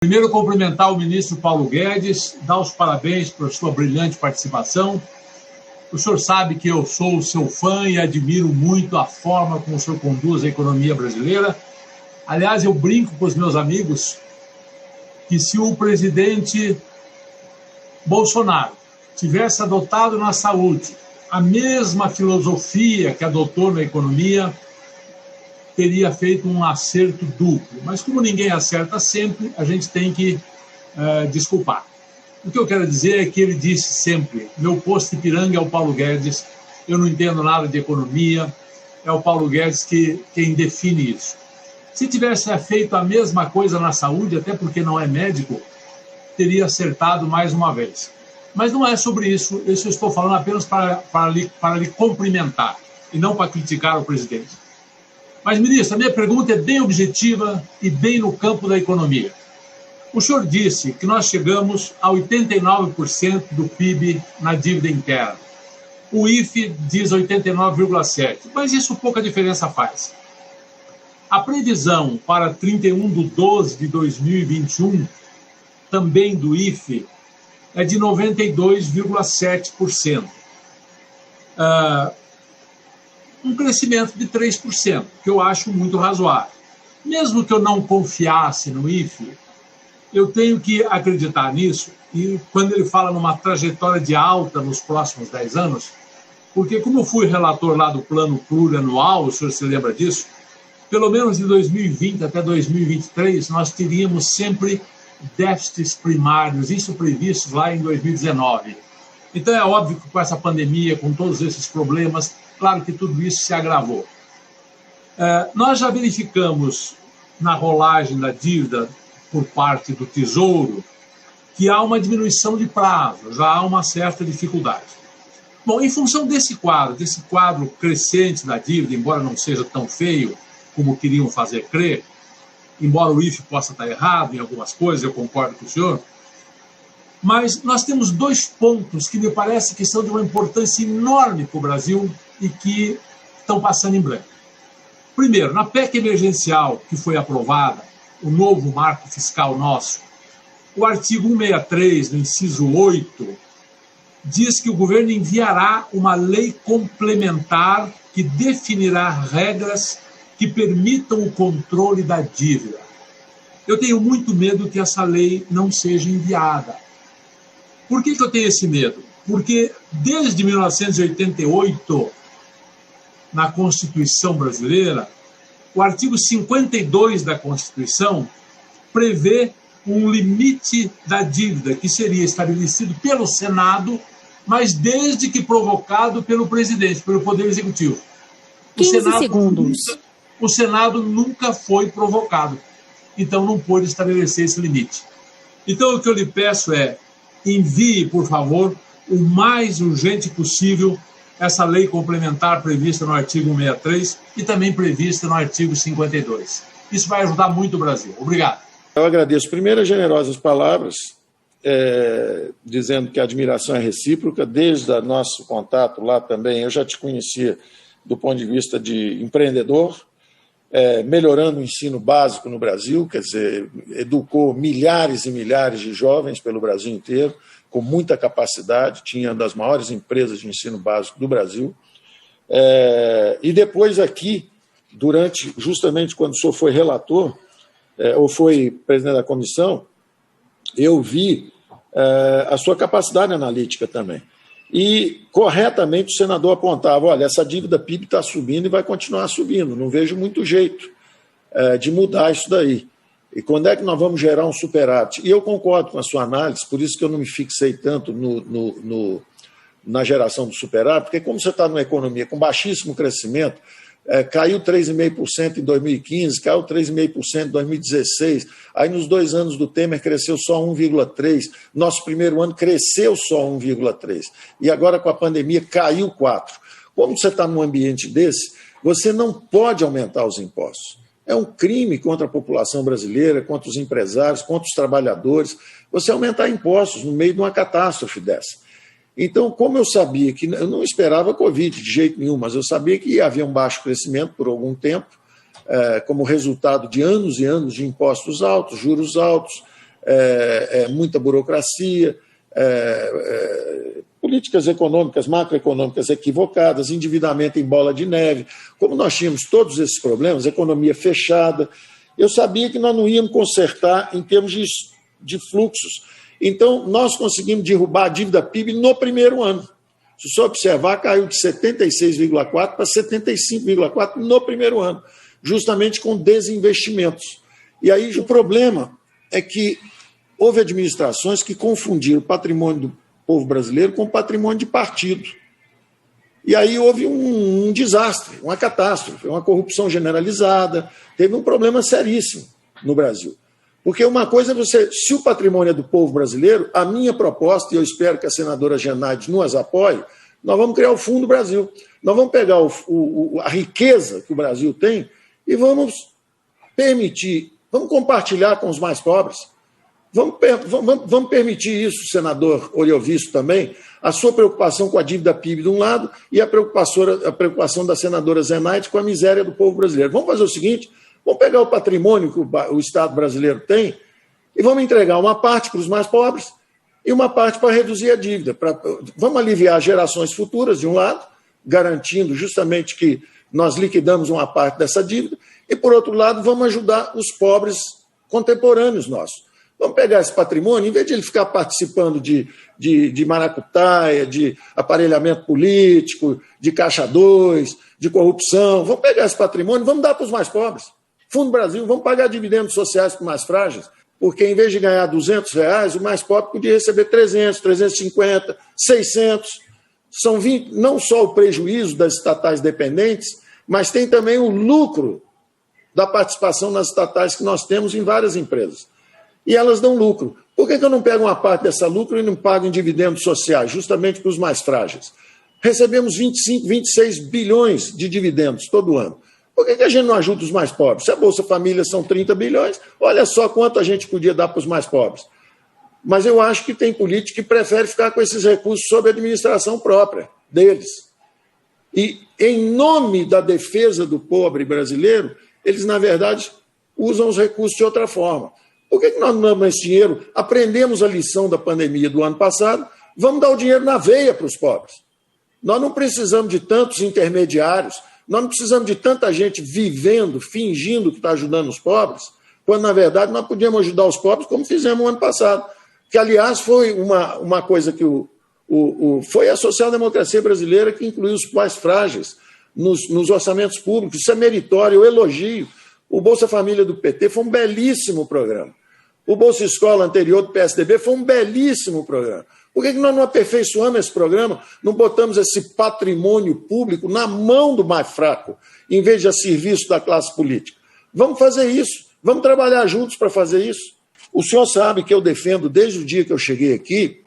Primeiro, cumprimentar o ministro Paulo Guedes, dar os parabéns por sua brilhante participação. O senhor sabe que eu sou o seu fã e admiro muito a forma como o senhor conduz a economia brasileira. Aliás, eu brinco com os meus amigos que se o presidente Bolsonaro tivesse adotado na saúde a mesma filosofia que adotou na economia, teria feito um acerto duplo. Mas como ninguém acerta sempre, a gente tem que desculpar. O que eu quero dizer é que ele disse sempre: meu posto de piranga é o Paulo Guedes, eu não entendo nada de economia, é o Paulo Guedes quem define isso. Se tivesse feito a mesma coisa na saúde, até porque não é médico, teria acertado mais uma vez. Mas não é sobre isso, eu estou falando apenas para lhe cumprimentar e não para criticar o presidente. Mas, ministro, a minha pergunta é bem objetiva e bem no campo da economia. O senhor disse que nós chegamos a 89% do PIB na dívida interna. O IFE diz 89,7%, mas isso pouca diferença faz. A previsão para 31/12/2021, também do IFE, é de 92,7%. Um crescimento de 3%, que eu acho muito razoável. Mesmo que eu não confiasse no IFE, eu tenho que acreditar nisso, e quando ele fala numa trajetória de alta nos próximos 10 anos, porque como eu fui relator lá do plano plurianual, o senhor se lembra disso, pelo menos de 2020 até 2023, nós teríamos sempre déficits primários, isso previsto lá em 2019. Então é óbvio que com essa pandemia, com todos esses problemas, claro que tudo isso se agravou. Nós já verificamos na rolagem da dívida por parte do Tesouro que há uma diminuição de prazo, já há uma certa dificuldade. Bom, em função desse quadro crescente da dívida, embora não seja tão feio como queriam fazer crer, embora o IFE possa estar errado em algumas coisas, eu concordo com o senhor, mas nós temos dois pontos que me parece que são de uma importância enorme para o Brasil e que estão passando em branco. Primeiro, na PEC emergencial que foi aprovada, o novo marco fiscal nosso, o artigo 163, no inciso 8, diz que o governo enviará uma lei complementar que definirá regras que permitam o controle da dívida. Eu tenho muito medo que essa lei não seja enviada. Por que eu tenho esse medo? Porque desde 1988, na Constituição brasileira, o artigo 52 da Constituição prevê um limite da dívida que seria estabelecido pelo Senado, mas desde que provocado pelo presidente, pelo Poder Executivo. 15 segundos. O Senado nunca foi provocado, então não pôde estabelecer esse limite. Então o que eu lhe peço é: envie, por favor, o mais urgente possível essa lei complementar prevista no artigo 163 e também prevista no artigo 52. Isso vai ajudar muito o Brasil. Obrigado. Eu agradeço primeiro as generosas palavras, dizendo que a admiração é recíproca. Desde o nosso contato lá também, eu já te conhecia do ponto de vista de empreendedor, melhorando o ensino básico no Brasil, quer dizer, educou milhares e milhares de jovens pelo Brasil inteiro, com muita capacidade, tinha uma das maiores empresas de ensino básico do Brasil. E depois aqui, justamente quando o senhor foi relator, ou foi presidente da comissão, eu vi a sua capacidade analítica também. E, corretamente, o senador apontava: olha, essa dívida PIB está subindo e vai continuar subindo, não vejo muito jeito de mudar isso daí. E quando é que nós vamos gerar um superávit? E eu concordo com a sua análise, por isso que eu não me fixei tanto na geração do superávit, porque como você está numa economia com baixíssimo crescimento, caiu 3,5% em 2015, caiu 3,5% em 2016, aí nos 2 anos do Temer cresceu só 1,3%, nosso primeiro ano cresceu só 1,3%, e agora com a pandemia caiu 4%. Como você está num ambiente desse, você não pode aumentar os impostos. É um crime contra a população brasileira, contra os empresários, contra os trabalhadores, você aumentar impostos no meio de uma catástrofe dessa. Então, como eu sabia que eu não esperava Covid de jeito nenhum, mas eu sabia que havia um baixo crescimento por algum tempo, como resultado de anos e anos de impostos altos, juros altos, muita burocracia, políticas econômicas, macroeconômicas equivocadas, endividamento em bola de neve. Como nós tínhamos todos esses problemas, economia fechada, eu sabia que nós não íamos consertar em termos de fluxos. Então, nós conseguimos derrubar a dívida PIB no primeiro ano. Se você observar, caiu de 76,4% para 75,4% no primeiro ano, justamente com desinvestimentos. E aí o problema é que houve administrações que confundiram o patrimônio do povo brasileiro com o patrimônio de partido. E aí houve um desastre, uma catástrofe, uma corrupção generalizada, teve um problema seríssimo no Brasil. Porque uma coisa é se o patrimônio é do povo brasileiro, a minha proposta, e eu espero que a senadora Genaides nos apoie, nós vamos criar o Fundo Brasil. Nós vamos pegar a riqueza que o Brasil tem e vamos permitir, vamos compartilhar com os mais pobres. Vamos permitir isso, senador Oriovisto, também, a sua preocupação com a dívida PIB de um lado e a preocupação da senadora Zenaide com a miséria do povo brasileiro. Vamos fazer o seguinte, vamos pegar o patrimônio que o Estado brasileiro tem e vamos entregar uma parte para os mais pobres e uma parte para reduzir a dívida. Vamos aliviar gerações futuras, de um lado, garantindo justamente que nós liquidamos uma parte dessa dívida, e, por outro lado, vamos ajudar os pobres contemporâneos nossos. Vamos pegar esse patrimônio, em vez de ele ficar participando de maracutaia, de aparelhamento político, de caixa 2, de corrupção, vamos pegar esse patrimônio e vamos dar para os mais pobres. Fundo Brasil, vamos pagar dividendos sociais para os mais frágeis, porque em vez de ganhar R$200, o mais pobre podia receber 300, 350, 600. São 20, não só o prejuízo das estatais dependentes, mas tem também o lucro da participação nas estatais que nós temos em várias empresas. E elas dão lucro. Por que eu não pego uma parte dessa lucro e não pago em dividendos sociais, justamente para os mais frágeis? Recebemos 25, 26 bilhões de dividendos todo ano. Por que a gente não ajuda os mais pobres? Se a Bolsa Família são 30 bilhões, olha só quanto a gente podia dar para os mais pobres. Mas eu acho que tem político que prefere ficar com esses recursos sob a administração própria deles. E, em nome da defesa do pobre brasileiro, eles, na verdade, usam os recursos de outra forma. Por que nós não damos esse dinheiro? Aprendemos a lição da pandemia do ano passado, vamos dar o dinheiro na veia para os pobres. Nós não precisamos de tantos intermediários, nós não precisamos de tanta gente vivendo, fingindo que está ajudando os pobres, quando, na verdade, nós podíamos ajudar os pobres como fizemos no ano passado. Que, aliás, foi uma coisa que foi a social-democracia brasileira que incluiu os mais frágeis nos orçamentos públicos. Isso é meritório, eu elogio. O Bolsa Família do PT foi um belíssimo programa. O Bolsa Escola anterior do PSDB foi um belíssimo programa. Por que nós não aperfeiçoamos esse programa, não botamos esse patrimônio público na mão do mais fraco, em vez de a serviço da classe política? Vamos fazer isso, vamos trabalhar juntos para fazer isso. O senhor sabe que eu defendo, desde o dia que eu cheguei aqui,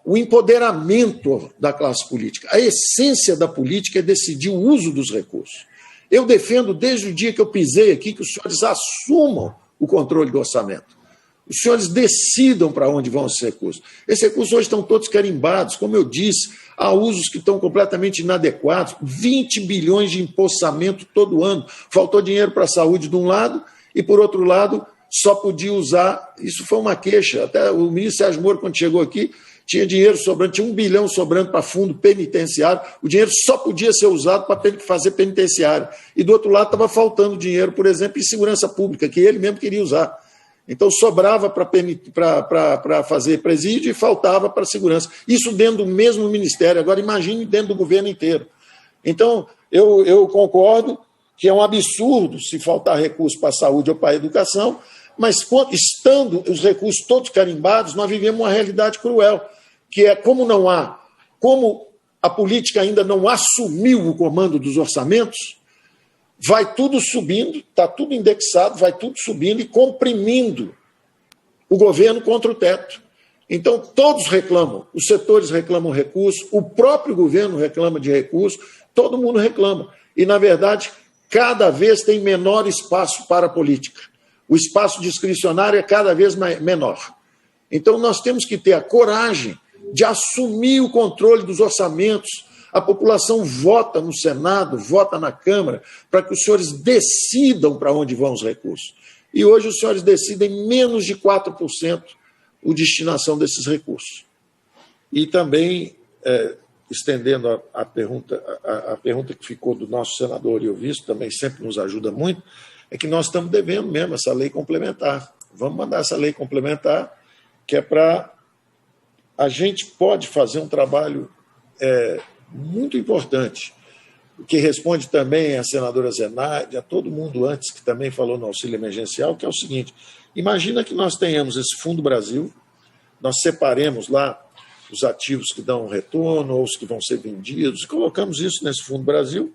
o empoderamento da classe política. A essência da política é decidir o uso dos recursos. Eu defendo, desde o dia que eu pisei aqui, que os senhores assumam o controle do orçamento. Os senhores decidam para onde vão esses recursos. Esses recursos hoje estão todos carimbados, como eu disse, há usos que estão completamente inadequados, 20 bilhões de empossamento todo ano. Faltou dinheiro para a saúde de um lado e, por outro lado, só podia usar, isso foi uma queixa, até o ministro Sérgio Moro, quando chegou aqui, tinha dinheiro sobrando, tinha 1 bilhão sobrando para fundo penitenciário, o dinheiro só podia ser usado para fazer penitenciário. E do outro lado estava faltando dinheiro, por exemplo, em segurança pública, que ele mesmo queria usar. Então sobrava para fazer presídio e faltava para segurança. Isso dentro do mesmo ministério, agora imagine dentro do governo inteiro. Então eu concordo que é um absurdo se faltar recursos para a saúde ou para a educação, mas estando os recursos todos carimbados, nós vivemos uma realidade cruel, que é como a política ainda não assumiu o comando dos orçamentos, vai tudo subindo, está tudo indexado, vai tudo subindo e comprimindo o governo contra o teto. Então, todos reclamam, os setores reclamam recursos, o próprio governo reclama de recursos, todo mundo reclama. E, na verdade, cada vez tem menor espaço para a política. O espaço discricionário é cada vez menor. Então, nós temos que ter a coragem de assumir o controle dos orçamentos. A população vota no Senado, vota na Câmara, para que os senhores decidam para onde vão os recursos. E hoje os senhores decidem menos de 4% a destinação desses recursos. E também, estendendo a pergunta que ficou do nosso senador Iovisto, também sempre nos ajuda muito, é que nós estamos devendo mesmo essa lei complementar. Vamos mandar essa lei complementar, que é para... A gente pode fazer um trabalho muito importante, que responde também à senadora Zenaide, a todo mundo antes que também falou no auxílio emergencial, que é o seguinte: imagina que nós tenhamos esse Fundo Brasil, nós separemos lá os ativos que dão retorno ou os que vão ser vendidos, colocamos isso nesse Fundo Brasil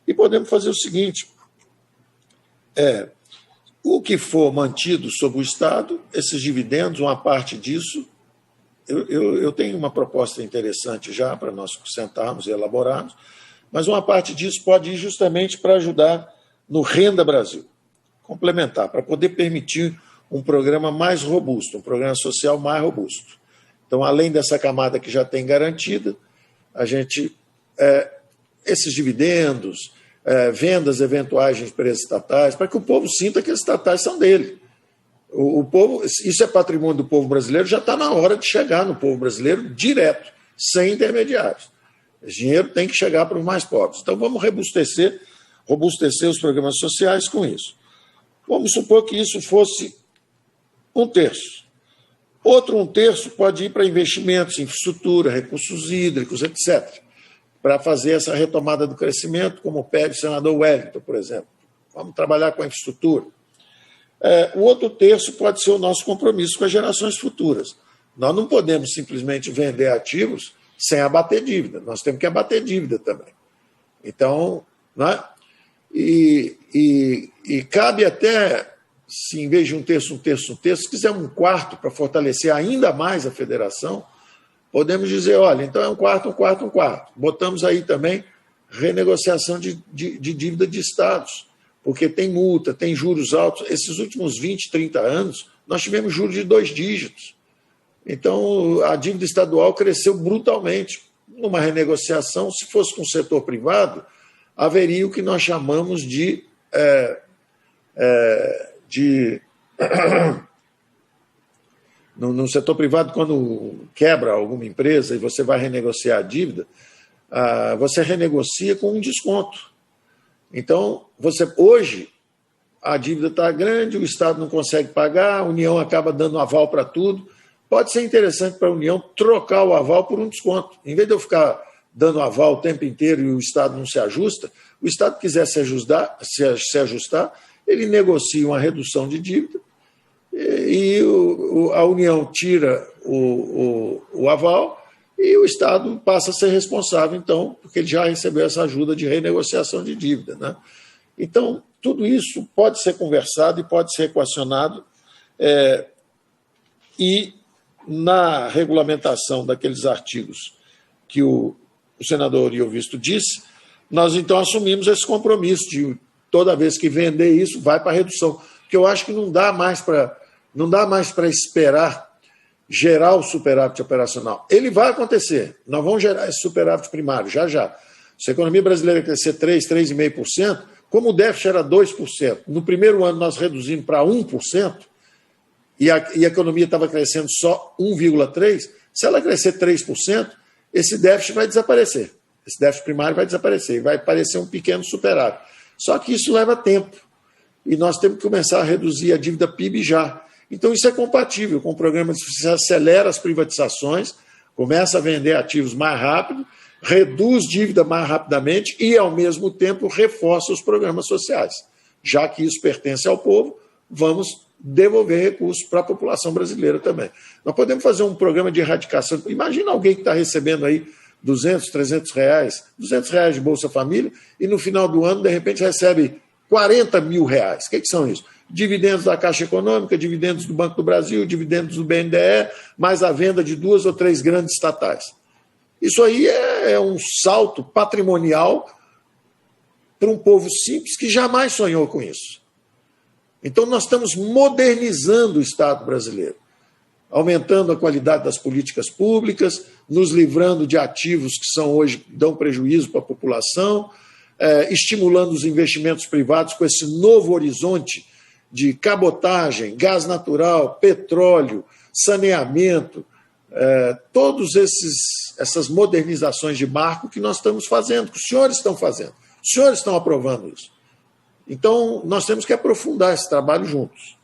e podemos fazer o seguinte: o que for mantido sob o Estado, esses dividendos, uma parte disso, eu tenho uma proposta interessante já para nós sentarmos e elaborarmos, mas uma parte disso pode ir justamente para ajudar no Renda Brasil, complementar, para poder permitir um programa mais robusto, um programa social mais robusto. Então, além dessa camada que já tem garantida, a gente, esses dividendos, vendas eventuais de empresas estatais, para que o povo sinta que as estatais são dele. O povo, isso é patrimônio do povo brasileiro, já está na hora de chegar no povo brasileiro direto, sem intermediários. Esse dinheiro tem que chegar para os mais pobres. Então, vamos robustecer os programas sociais com isso. Vamos supor que isso fosse 1/3. Outro 1/3 pode ir para investimentos em infraestrutura, recursos hídricos, etc., para fazer essa retomada do crescimento, como pede o senador Wellington, por exemplo. Vamos trabalhar com a infraestrutura. O outro 1/3 pode ser o nosso compromisso com as gerações futuras. Nós não podemos simplesmente vender ativos sem abater dívida. Nós temos que abater dívida também. Então, né? E cabe até, se em vez de 1/3, se quiser 1/4 para fortalecer ainda mais a federação, podemos dizer, olha, então é 1/4. Botamos aí também renegociação de dívida de estados, porque tem multa, tem juros altos. Esses últimos 20, 30 anos, nós tivemos juros de 2 dígitos. Então, a dívida estadual cresceu brutalmente. Numa renegociação, se fosse com o setor privado, haveria o que nós chamamos de no setor privado, quando quebra alguma empresa e você vai renegociar a dívida, você renegocia com um desconto. Então, hoje, a dívida está grande, o Estado não consegue pagar, a União acaba dando aval para tudo. Pode ser interessante para a União trocar o aval por um desconto. Em vez de eu ficar dando aval o tempo inteiro e o Estado não se ajusta, o Estado quiser se ajustar, ele negocia uma redução de dívida e a União tira o aval e o Estado passa a ser responsável, então, porque ele já recebeu essa ajuda de renegociação de dívida, né? Então, tudo isso pode ser conversado e pode ser equacionado e na regulamentação daqueles artigos que o senador Iovisto disse, nós então assumimos esse compromisso de toda vez que vender isso, vai para a redução. Porque eu acho que não dá mais para esperar gerar o superávit operacional. Ele vai acontecer. Nós vamos gerar esse superávit primário, já. Se a economia brasileira crescer 3,5%, como o déficit era 2%, no primeiro ano nós reduzimos para 1%, e a economia estava crescendo só 1,3%, se ela crescer 3%, esse déficit vai desaparecer. Esse déficit primário vai desaparecer e vai aparecer um pequeno superávit. Só que isso leva tempo. E nós temos que começar a reduzir a dívida PIB já. Então, isso é compatível com o programa de você acelera as privatizações, começa a vender ativos mais rápido, reduz dívida mais rapidamente e, ao mesmo tempo, reforça os programas sociais. Já que isso pertence ao povo, vamos devolver recursos para a população brasileira também. Nós podemos fazer um programa de erradicação. Imagina alguém que está recebendo aí R$200, R$300, R$200 de Bolsa Família, e no final do ano, de repente, recebe R$40 mil. O que são isso? Dividendos da Caixa Econômica, dividendos do Banco do Brasil, dividendos do BNDE, mais a venda de 2 ou 3 grandes estatais. Isso aí é um salto patrimonial para um povo simples que jamais sonhou com isso. Então, nós estamos modernizando o Estado brasileiro, aumentando a qualidade das políticas públicas, nos livrando de ativos que hoje dão prejuízo para a população, estimulando os investimentos privados com esse novo horizonte de cabotagem, gás natural, petróleo, saneamento, todas essas modernizações de marco que nós estamos fazendo, que os senhores estão fazendo. Os senhores estão aprovando isso. Então, nós temos que aprofundar esse trabalho juntos.